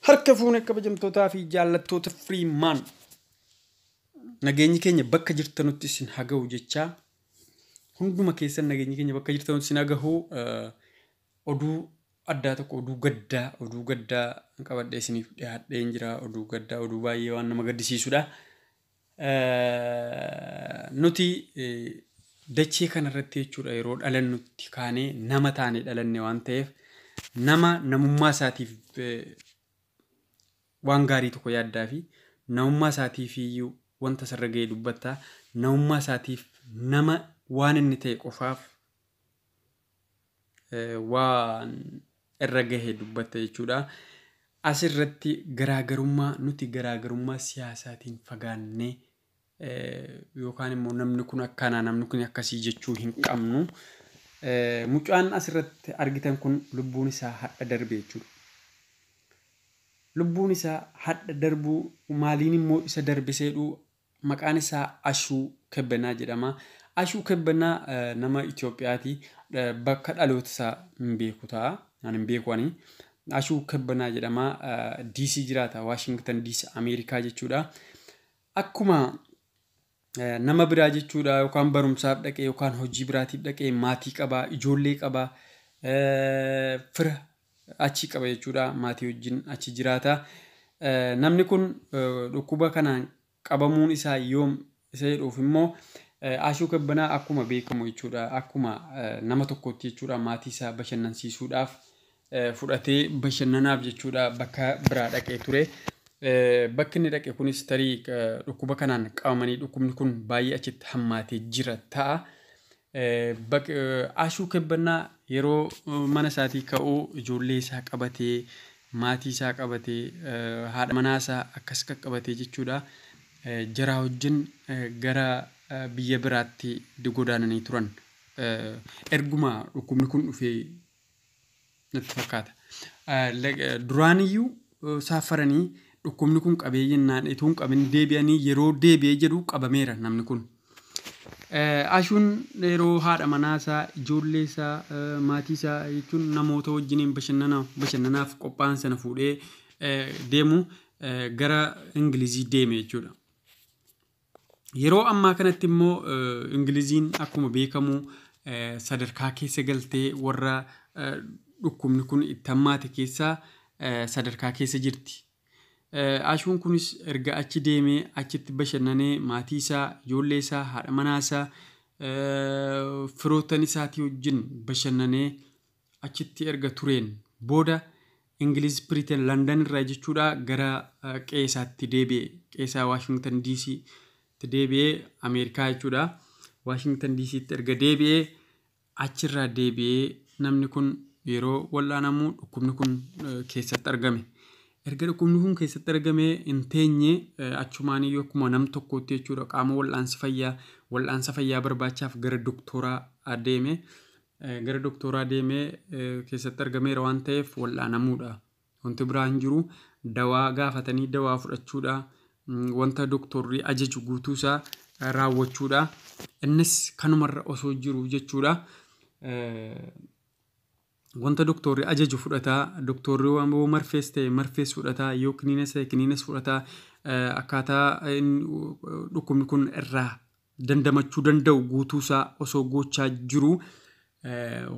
Harka fuune kabajamtootaa fi jaallattoota Freeman. Nageenyi keenya bakka jirtanutti isin haga'u jechaa. Hunduma keessan nageenyi keenya bakka jirtanutti isin haga'u. Oduu addaa tokko oduu gaddaa qabadhee isiniif dhiyaadheen jira. Oduu gaddaa oduu baay'ee waan nama gaddisiisudha. Nuti dachee kanarratti jechuudha yeroo dhalannutti kaanee nama taanee dhalanne waan ta'eef namummaa isaatiif waan gaarii tokko yaaddaa fi namummaa isaatiif iyyuu wanta sarara ga'ee dubbatta. Namummaa isaatiif nama waan inni ta'e qofaaf waan irra gahee dubbatta jechuudha. Asirratti nuti garaagarummaa siyaasaatiin fagaannee yookaan immoo namni kun akkanaa namni kun akkasii jechuu hin qabnu. Mucaan asirratti argitan kun lubbuun isaa hadha darbe jechuudha. Lubbuun isaa hadha darbuu maaliin immoo isa darbiseedhu maqaan isaa Ashuu Kebbanaa jedhama. Ashuu Kebbanaa nama Itoophiyaati. Bakka dhaloota isaa hin beeku ta'a. Ani hin beeku ani. Ashuu Kebbanaa jedhama. DC jiraata. Washington DC Ameerikaa jechuudha. Akkuma nama biraa jechuudha yookaan barumsaaf dhaqee yookaan hojii biraatiif dhaqee maatii qaba, ijoollee qaba, fira achi qaba jechuudha. Maatii wajjin achi jiraata. Namni kun dhukkuba kanaan qabamuun isaa yoom isa jedhuuf immoo Ashuu Kebbanaa akkuma beekamu jechuudha. Akkuma nama tokkotti jechuudha maatii isaa bashannansiisuudhaaf fudhatee bashannanaaf jechuudha bakka biraa dhaqee ture. Bakki inni dhaqe kunis tarii dhukkuba kanaan qabamanii dhukkubni kun baay'ee achitti hammaatee jira ta'a. Ashuu Kebbanaa yeroo mana isaatii ka'uu ijoollee isaa qabatee maatii isaa qabatee haadha manaa isaa akkas qaqqabatee jechuudha. Jaraa wajjin gara biyya biraatti godaananii turan. Erguma dhukkubni kun dhufee natti fakkaata. Duraaniyyuu saafaranii dhukkubni kun qabee jennaan ituun qabin deebi'anii yeroo deebi'ee jedhu qabameera namni kun. Ashuun yeroo haadha manaa isaa ijoollee isaa maatii isaa jechuun namoota wajjiniin bashannanaaf qophaa'an sana fuudhee deemu gara Ingilizii deeme jechuudha. Yeroo ammaa kanatti immoo Ingiliziin akkuma beekamu sadarkaa keessa galtee warra dhukkubni kun itti hammaate keessaa sadarkaa keessa jirti. Ashuun kunis erga achi deemee achitti bashannanee maatii isaa, ijoollee isaa, haadha manaa isaa, firoottan isaatii wajjin bashannanee achitti erga tureen booda Ingiliz Britain London irraa jechuudha gara qe'eesaatti deebi'e. Qe'eesaa Washington DC tti deebi'ee Ameerikaa jechuudha. Washington DC tti erga deebi'ee achirraa deebi'ee namni kun yeroo wal'aanamu dhukkubni kun keessatti argame. Erga dhukkubni kun keessatti argame hin teenye achumaaniyyuu akkuma nam tokkotti jechuudha qaama wal'aansa fayyaa barbaachaaf gara doktooraa adeeme. Gara doktooraa deemee keessatti argameera waan ta'eef wal'aanamuudha. Wanti biraa hin jiru dawaa gaafatanii dawaa fudhachuudha. Wanta doktorri ajaju guutuusaa raawwachuudha. Innis kanumarra osoo jiru jechuudha. Wanta doktorri ajaju fudhataa, doktorri waan marfees ta'e marfees fudhataa, yoo kiniinas ta'e kiniinas fudhataa akkaataa dhukkubni kun irraa dandamachuu danda'u guutuusaa osoo gochaa jiru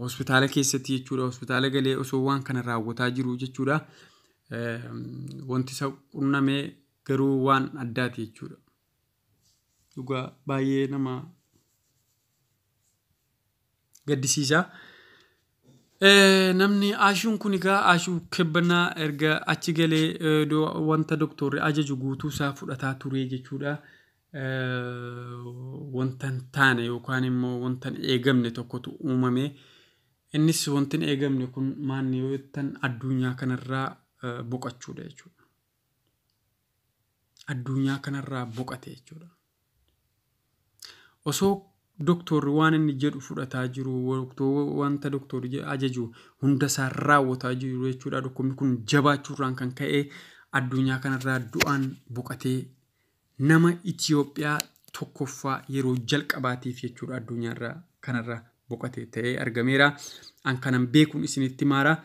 hospitaala keessatti jechuudha. Hospitaala galee osoo waan kana raawwataa jiru jechuudha. Wanti isa qunnamee garuu waan addaati jechuudha. Dhugaa baay'ee nama gaddisiisa. Namni Ashuun kun egaa Ashuu Kebbanaa erga achi galee wanta doktorri ajaju guutuusaa fudhataa ture jechuudha. Wanta hin taane yookaan immoo wanta hin eegamne tokkotu uumame. Innis wanti hin eegamne kun maanni yoo jettan addunyaa kanarraa boqachuudha jechuudha. Addunyaa kanarraa boqate jechuudha. Osoo doktorri waan inni jedhu fudhataa jiru wanta doktorri ajaju hunda isaa raawwataa jiru jechuudha. Dhukkubni kun jabaachuurraan kan ka'e addunyaa kanarraa du'aan boqatee nama Itoophiyaa tokkoffaa yeroo jalqabaatiif jechuudha addunyaarraa kanarraa boqate ta'ee argameera. An kanan beekuun isinitti maara.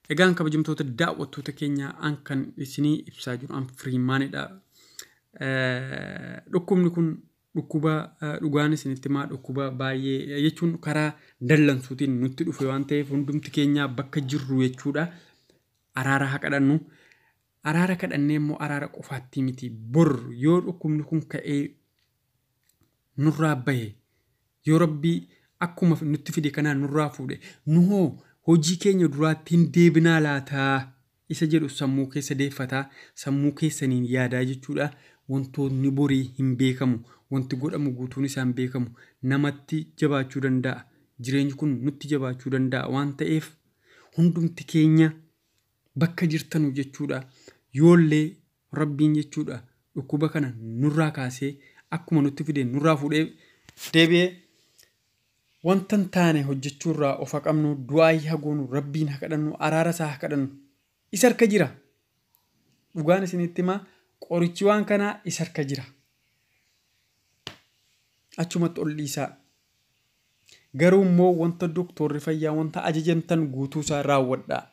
Egaan kabajamtoota daawwattoota keenya an kan isinii ibsaa jiru an Firiimaanidha. Dhukkubni kun dhukkuba dhugaan isinitti himaa dhukkuba baay'ee jechuun karaa dallansuutiin nutti dhufe waan ta'eef hundumti keenya bakka jirru jechuudha. Araara haa kadhannu. Araara kadhannee immoo araara qofaatti miti. Bor yoo dhukkubni kun ka'ee nurraa bahe yoo Rabbii akkuma nutti fide kanaan nurraa fuudhe nuhoo hojii keenya duraattiin deebinaa laataa isa jedhu sammuu keessa deeffataa sammuu keessaniin yaadaa jechuudha. Wantoonni borii hin beekamu wanti godhamu guutuun isaan beekamu namatti jabaachuu danda'a. Jireenyi kun nutti jabaachuu danda'a waan ta'eef hundumti keenya bakka jirtanu jechuudha. Yoollee Rabbiin jechuudha dhukkuba kana nurraa kaasee akkuma nutti fide nurraa fuudhee deebi'ee wantan taane hojjechuurraa of haqamnu du'aa hagoonu Rabbiin haa kadhannu araara isaa haa kadhannu. Isa harka jira. Dhugaan isinitti himaa qorichi waan kanaa isa harka jira. Achumatti ol dhiisaa. Garuu immoo wanta doktorri fayyaa wanta ajajamtan guutuu isaa raawwadhaa.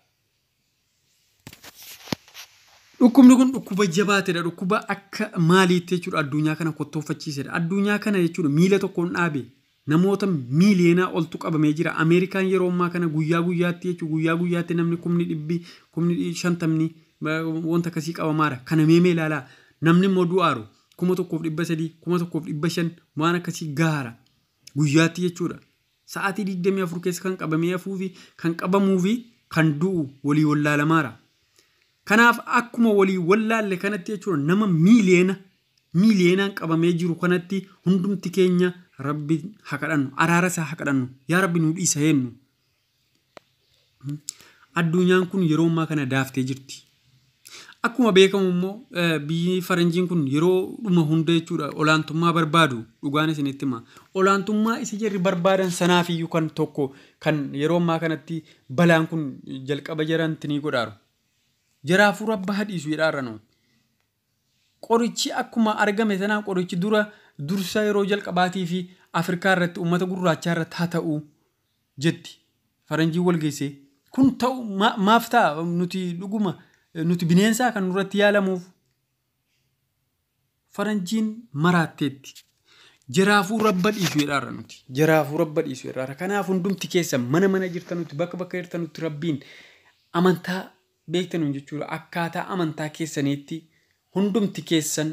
Dhukkubni kun dhukkuba jabaatedha. Dhukkuba akka maaliitti jechuudha addunyaa kana kottoofachiisedha. Addunyaa kana jechuudha miila tokkoon dhaabe namoota miiliyoonaa oltu qabamee jira. Ameerikaan yeroo ammaa kana guyyaa guyyaatti jechuudha guyyaa guyyaatti namni kumni 50 wanta akkasii qabamaadha. Kana meemee ilaalaa namni immoo du'aaru 1,300 1,500 waan akkasii gaara guyyaatti jechuudha. Sa'aatii 24 keessa kan qabamee hafuu fi kan qabamuu fi kan du'u walii wallaalamaadha. Kanaaf akkuma walii wallaalle kanatti jechuudha nama miiliyoonaan qabamee jiru kanatti hundumti keenya Rabbi haa kadhannu araara isaa haa kadhannu yaa Rabbi nu dhiisa hennu. Addunyaan kun yeroo ammaa kana daaftee jirti. Akkuma beekamu immoo biyyi faranjiin kun yeroo dhuma hunda jechuudha olaantummaa barbaadu dhugaan isinitti himaa. Olaantummaa isa jarri barbaadan sanaaf iyyuu kan tokko kan yeroo ammaa kanatti balaan kun jalqaba jaranti ni godhaaru. Jaraafuu Rabba hadhiisu jedhaarra nuu. Qorichi akkuma argame sanaan qorichi dursa yeroo jalqabaatii fi Afrikaa irratti uummata gurraachaa irratti haa ta'u jetti. Faranjiin wal geessee kun ta'u maaf ta'a nuti dhuguma nuti bineensaa kan nurratti yaalamuuf faranjiin maraatteetti. Jaraafuu Rabba dhiisu jedhaarra nuti. Jaraafuu Rabba dhiisu jedhaarra. Kanaaf hundumti keessa mana jirtanutti bakka jirtanutti Rabbiin amantaa beektanuun jechuudha akkaataa amantaa keessaniitti hundumti keessan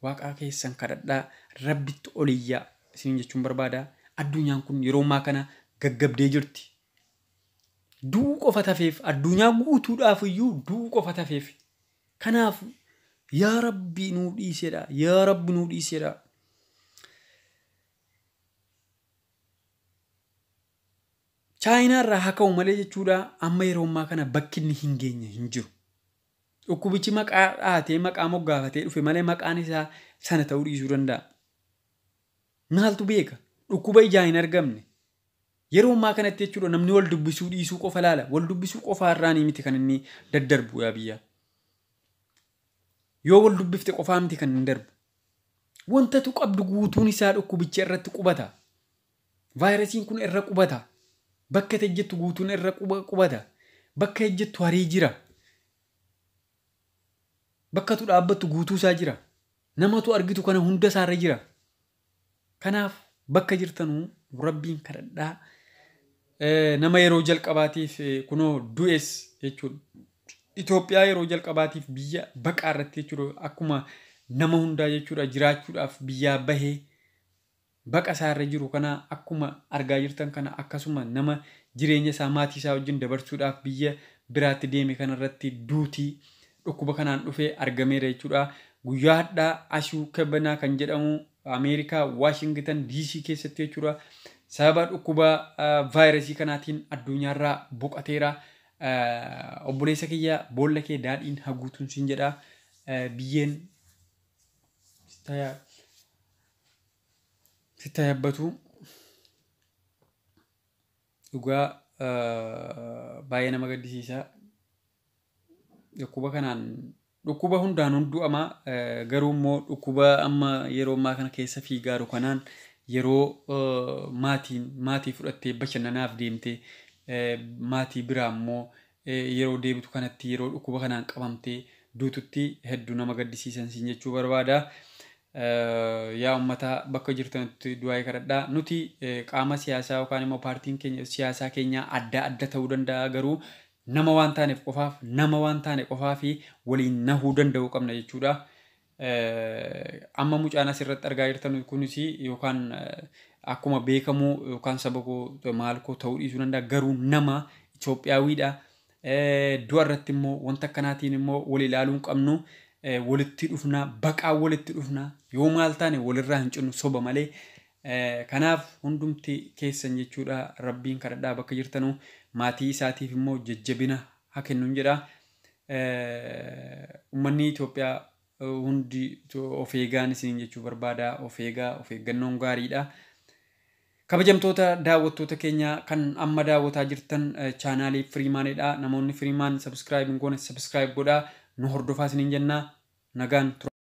waaqaa keessan kadhadhaa Rabbitti oliyyaa isin jechuun barbaada. Addunyaan kun yeroo ammaa kana gaggabdee jirti. Du'uu qofa tafeef addunyaa guutuudhaaf iyyuu du'uu qofa tafeef. Kanaaf yaa Rabbi nuu dhiisedha. Yaa Rabbi nuu dhiisedha. Chaayinaa irraa haa ka'u malee jechuudha amma yeroo ammaa kana bakki inni hin geenye hin jiru. Dhukkubichi maqaa dhahatee maqaa moggaafatee dhufe malee maqaan isaa sana ta'uu dhiisuu danda'a. Maaltu beeka? Dhukkuba ijaan hin argamne. Yeroo ammaa kanatti jechuudha namni wal dubbisuu dhiisuu qofa laala. Wal dubbisuu qofa irraanii miti kan inni daddarbu yaa biyya. Yoo wal dubbifte qofaa miti kan hin darbu. Wantatu qabdu guutuun isaa dhukkubicha irratti qubata. Vaayirasiin kun irra qubata. Bakka ejjettu guutuun irra qubata. Bakka ejjettu harii jira. Bakka tu dhaabbattu guutuu isaa jira. Namatu argitu kana hunda isaarra jira. Kanaaf bakka jirtanuu Rabbiin kadhadhaa. Nama yeroo jalqabaatiif kunoo du'es jechuudha. Itoophiyaa yeroo jalqabaatiif biyya baqaa irratti jechuudha akkuma nama hundaa jechuudha jiraachuudhaaf biyyaa bahee baqa isaarra jiru kana akkuma argaa jirtan kana akkasuma nama jireenya isaa maatii isaa wajjin dabarsuudhaaf biyya biraatti deeme kanarratti duutii dhukkuba kanaan dhufee argameera jechuudha. Guyyaa hadhaa Ashuu Kabbanaa kan jedhamu Ameerikaa Waashingtan DC keessatti jechuudha. Sababa dhukkuba vaayirasii kanaatiin addunyaarraa boqateera. Obboleessa kiyya boolla kee daadhiin haguutuun siin jedha. Biyyeen sitta yabbatu dhugaa baay'ee nama gaddisiisa. Dhukkuba kanaan dhukkuba hundaan hundu'ama garuu immoo dhukkuba amma yeroo ammaa kana keessa fiigaaru kanaan yeroo maatii fudhattee bashannanaaf deemtee maatii biraa immoo yeroo deebitu kanatti yeroo dhukkuba kanaan qabamtee duututti hedduu nama gaddisiisan siin jechuu barbaada. Yaa ummata bakka jirtanitti du'aa kadhadhaa. Nuti qaama siyaasaa yookaan immoo paartiin keenya siyaasaa keenya adda adda ta'uu danda'a garuu nama waan taaneef qofaaf nama waan taane qofaa fi waliin nahuu danda'uu qabna jechuudha. Amma mucaan asirratti argaa jirtan kunis yookaan akkuma beekamu yookaan saba koo maal koo ta'uu dhiisuu danda'a garuu nama Itoophiyaawidha. Du'a irratti immoo wanta akkanaatiin immoo wal ilaaluu qabnu. Walitti dhufna baqaa walitti dhufna yoo maal taane walirraa hin cinnu soba malee. Kanaaf hundumti keessan jechuudha rabbiin kadhadhaa bakka jirtanu maatii isaatiif immoo jajjabina haa kennuun jedha. Uummanni Itoophiyaa hundi of eegaan isin jechuu barbaada. Of eeggannoon gaariidha. Kabajamtoota daawwattoota keenya kan amma daawwataa jirtan chaanaalii Firiimaanidha. Namoonni Firiimaan subscribe hin goone subscribe godhaa. Nu hordofaa isiniin jenna. Nagaan